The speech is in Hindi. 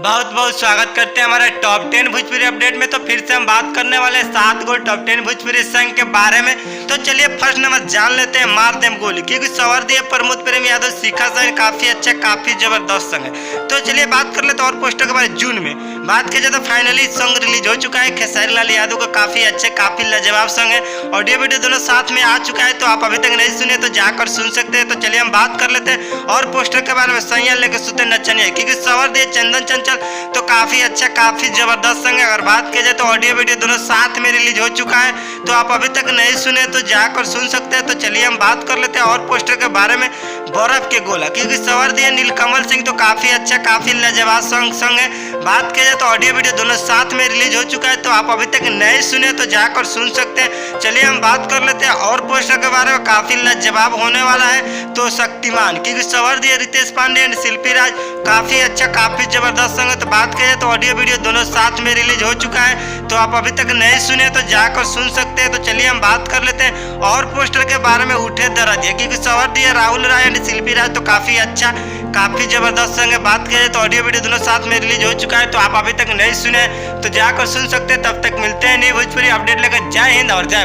बहुत बहुत स्वागत करते हैं हमारे टॉप 10 भोजपुरी अपडेट में। तो फिर से हम बात करने वाले हैं 7 गो टॉप 10 भोजपुरी संघ के बारे में। तो चलिए फर्स्ट नंबर जान लेते हैं मार देम गोली, क्योंकि सवर्दी प्रमोद प्रेम यादव शिखा सैन काफी अच्छा काफी जबरदस्त संघ है। तो चलिए बात कर लेते हैं और पोस्टर के बारे में। जून में बात किया जाए तो फाइनली सॉन्ग रिलीज हो चुका है। खेसारी लाल यादव का काफी अच्छे काफी लाजवाब सॉन्ग है। ऑडियो वीडियो दोनों साथ में आ चुका है, तो आप अभी तक नहीं सुने तो जाकर सुन सकते हैं। तो चलिए हम बात कर लेते हैं और पोस्टर के बारे में। सैया लेके सुते नचनिया, क्योंकि सवर्दी चंदन चंचल तो काफी अच्छा काफी जबरदस्त संग है। अगर बात किया जाए तो ऑडियो वीडियो दोनों साथ में रिलीज हो चुका है, तो आप अभी तक नहीं सुने तो जाकर सुन सकते हैं। तो चलिए हम बात कर लेते हैं और पोस्टर के बारे में। बर्फ के गोला, क्योंकि सवर्दी नीलकमल सिंह तो काफी अच्छा काफी लाजवाब संग है। बात किया जाए तो ऑडियो वीडियो दोनों साथ में रिलीज हो चुका है, तो आप अभी तक नहीं सुने तो जाकर सुन सकते हैं। चलिए हम बात कर लेते हैं और पोस्टर के बारे में। काफी लाजवाब होने वाला है तो शक्तिमान, क्योंकि सवर्दी रितेश पांडे एंड शिल्पी राज काफी अच्छा काफी जबरदस्त संग है। तो बात किया जाए तो ऑडियो वीडियो दोनों साथ में रिलीज हो चुका है, तो आप अभी तक नहीं सुने तो जाकर सुन सकते हैं। तो चलिए हम बात कर लेते हैं और पोस्टर के बारे में। उठे दरदिया, क्योंकि सवर्दी राहुल राय एंड शिल्पी राज तो काफी अच्छा काफी जबरदस्त संग है। बात किया जाए तो ऑडियो वीडियो दोनों साथ में रिलीज हो चुका है, तो आप अभी तक नहीं सुने तो जाकर सुन सकते हैं। तब तक मिलते हैं नई भोजपुरी अपडेट लेकर। जय हिंद और जय